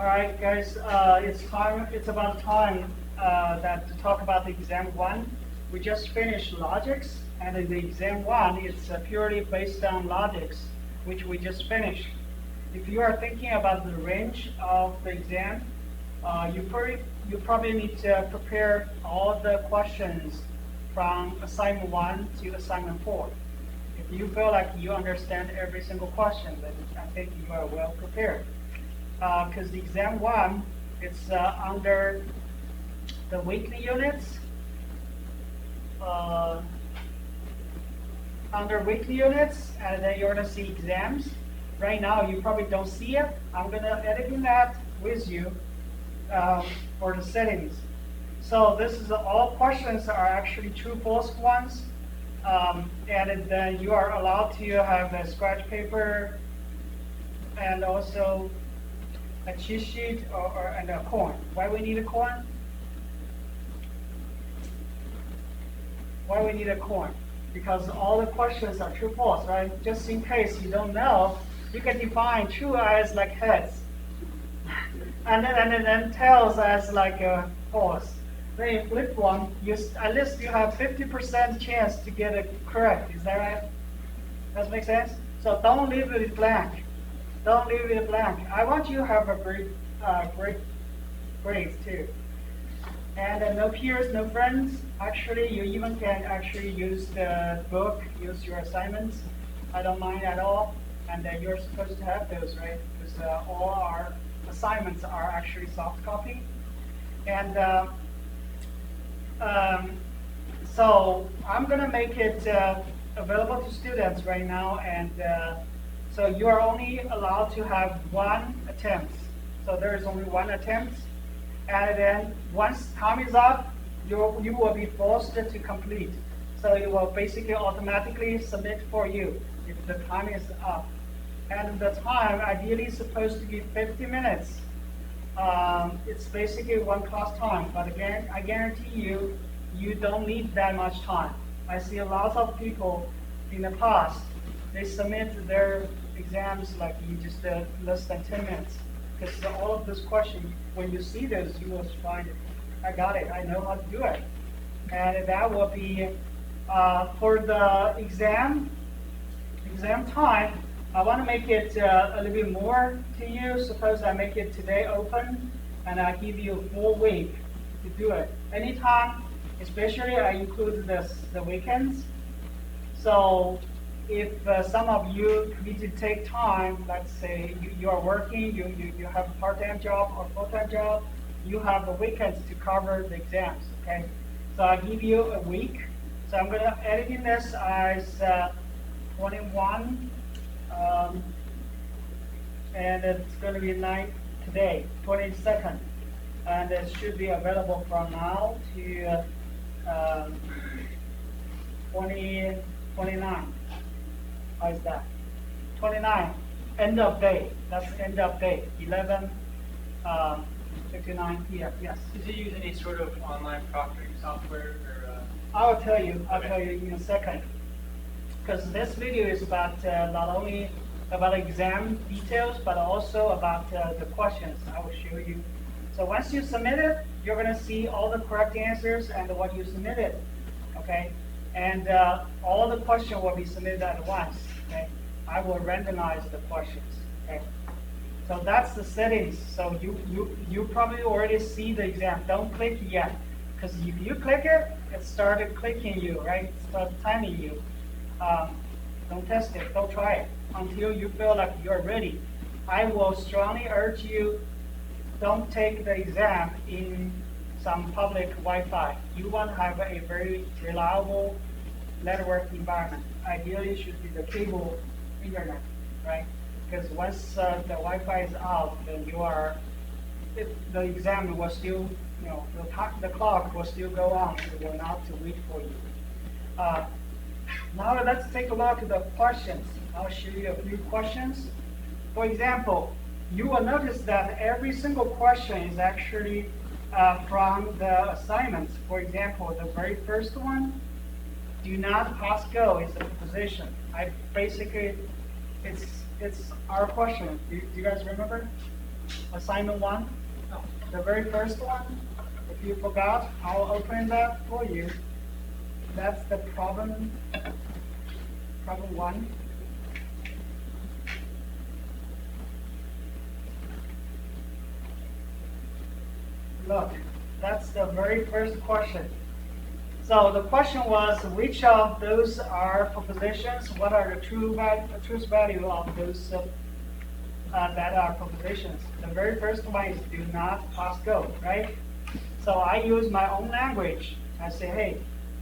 All right, guys, it's time. It's about time that to talk about the exam one. We just finished logics, and in the exam one, it's purely based on logics, which we just finished. If you are thinking about the range of the exam, you probably need to prepare all the questions from assignment one to assignment four. If you feel like you understand every single question, then I think you are well prepared. Because the exam one, it's under the weekly units. Uh, Under weekly units, and then you're gonna see exams. Right now, you probably don't see it. I'm gonna edit that with you for the settings. So this is all questions are actually true false ones, and then you are allowed to have a scratch paper and also a cheat sheet and a coin. Why we need a coin? Why we need a coin? Because all the questions are true false, right? Just in case you don't know, you can define true as like heads, and tails as like false. Then you flip one, at least you have 50% chance to get it correct. Is that right? Does that make sense? So don't leave it blank. Don't leave it blank. I want you to have a great grades too. And no peers, no friends. Actually, you even can actually use the book, use your assignments. I don't mind at all. And you're supposed to have those, right? Because all our assignments are actually soft copy. And so I'm gonna make it available to students right now, and so you are only allowed to have one attempt. So there is only one attempt, and then once time is up, you will be forced to complete. So it will basically automatically submit for you if the time is up. And the time ideally is supposed to be 50 minutes. It's basically one class time, but again, I guarantee you, you don't need that much time. I see a lot of people in the past, they submit their exams like in just less than 10 minutes. Because all of those questions, when you see those, you will find it. I got it, I know how to do it. And that will be for the exam time. I want to make it a little bit more to you. Suppose I make it today open, and I give you a full week to do it. Anytime, especially I include the weekends. So if some of you need to take time, let's say you are working, you have a part-time job or full-time job, you have the weekends to cover the exams, okay? So I give you a week. So I'm going to edit this as 21. And it's going to be 9 today, 22nd, and it should be available from now to 29. How is that? 29, end of day. That's end of day, 11, 59 p.m. Yes. Did you use any sort of online proctoring software or? I'll tell you in a second. Because this video is about not only about exam details, but also about the questions I will show you. So once you submit it, you're going to see all the correct answers and what you submitted, okay? And all the questions will be submitted at once, okay? I will randomize the questions, okay? So that's the settings. So you probably already see the exam. Don't click yet, because if you click it, it started clicking you, right? It started timing you. Don't test it, don't try it until you feel like you're ready. I will strongly urge you, don't take the exam in some public Wi-Fi. You want to have a very reliable network environment. Ideally, it should be the cable internet, right? Because once the Wi-Fi is out, then the exam will still, the clock will still go on. It will not wait for you. Now let's take a look at the questions. I'll show you a few questions. For example, you will notice that every single question is actually from the assignments. For example, the very first one, do not pass go is the position. It's our question. Do you guys remember? Assignment 1, No. the very first one. If you forgot, I'll open that for you. That's the problem 1. Look, that's the very first question. So the question was, which of those are propositions? What are the truth value of those that are propositions? The very first one is do not pass go, right? So I use my own language. I say, hey,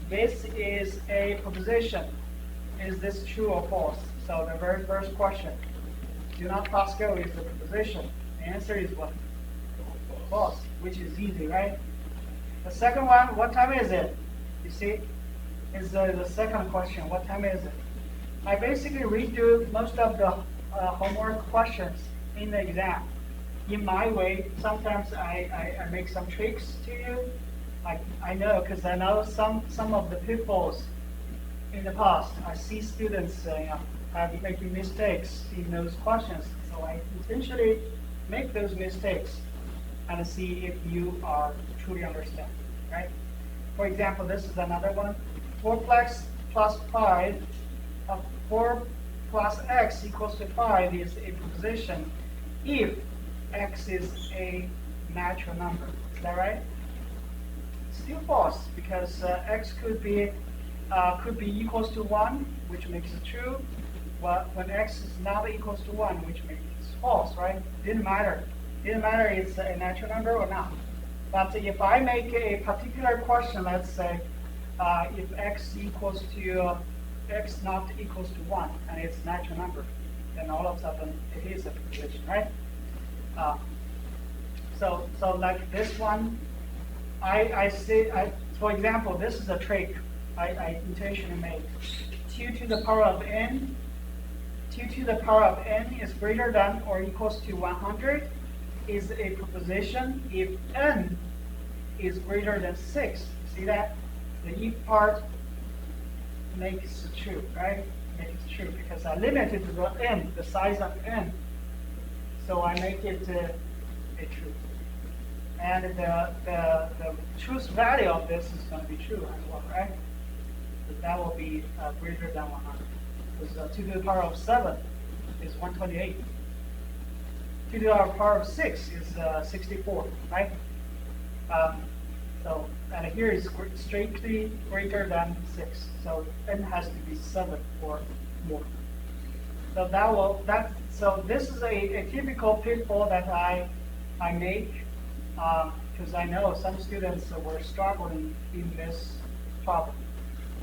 this is a proposition. Is this true or false? So the very first question, do not pass go is the proposition. The answer is what? False, which is easy, right? The second one, what time is it? You see, is the second question, what time is it? I basically redo most of the homework questions in the exam. In my way, sometimes I make some tricks to you. I know, because I know some of the pitfalls in the past. I see students have making mistakes in those questions. So I intentionally make those mistakes and see if you truly understand, right? For example, this is another one. 4x plus 5, 4 plus x equals to 5 is a proposition if x is a natural number. Is that right? Still false, because x could be equals to 1, which makes it true. Well, when x is not equals to 1, which makes it false, right? Didn't matter. Didn't matter it's a natural number or not. But if I make a particular question, let's say, if x equals to x not equals to 1, and it's a natural number, then all of a sudden it is a proposition, right? So like this one, for example, this is a trick I intentionally made. 2 to the power of n, 2 to the power of n is greater than or equals to 100 is a proposition if n is greater than 6. See that? The if part makes it true, right? Makes it true because I limited the n, the size of n. So I make it a true. And the truth value of this is going to be true as well, right? So that will be greater than 100. Because 2 to the power of 7 is 128. 2 to the power of 6 is 64, right? And here is strictly greater than 6. So n has to be 7 or more. So this is a typical pitfall that I make because I know some students were struggling in this problem.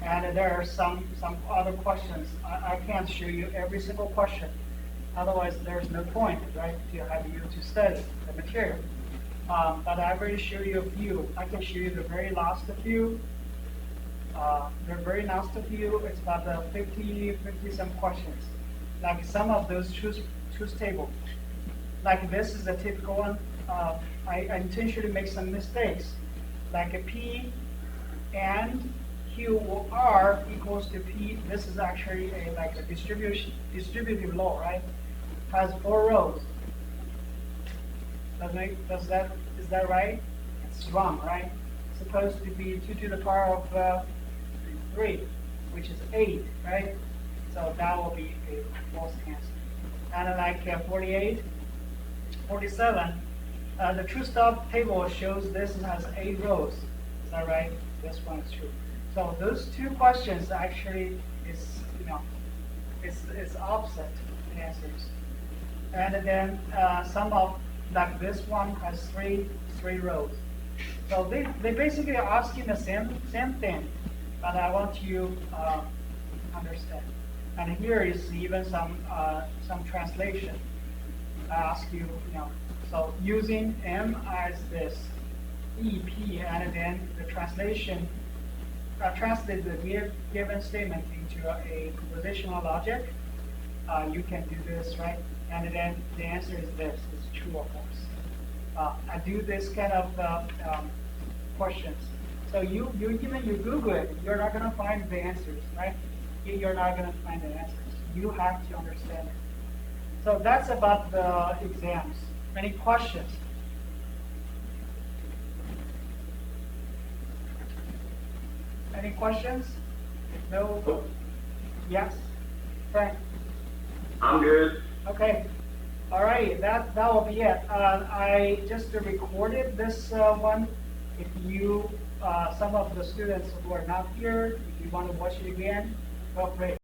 And there are some other questions. I can't show you every single question. Otherwise, there's no point, right, to have you to study the material. But I already show you a few. I can show you the very last few. The very last few, it's about the 50 some questions. Like some of those truth table. Like this is a typical one. I intentionally make some mistakes. Like a P and Q or R equals to P. This is actually like a distributive law, right? Has 4 rows. Is that right? It's wrong, right? It's supposed to be 2 to the power of 3, which is 8, right? So that will be a false answer. And like 48, 47, the true stop table shows this has 8 rows. Is that right? This one is true. So those two questions actually is it's opposite answers. And then some of like this one has three rows. So they basically are asking the same thing, but I want you to understand. And here is even some translation. I ask you, so using M as this EP, and then the translation translate the given statement into a propositional logic. You can do this, right? And then the answer is this: it's true or false. I do this kind of questions. So you Google it, you're not going to find the answers, right? You're not going to find the answers. You have to understand it. So that's about the exams. Any questions? Any questions? No? Yes? Frank? I'm good. Okay. All right, that will be it. I just recorded this one. If you, some of the students who are not here, if you want to watch it again, feel free.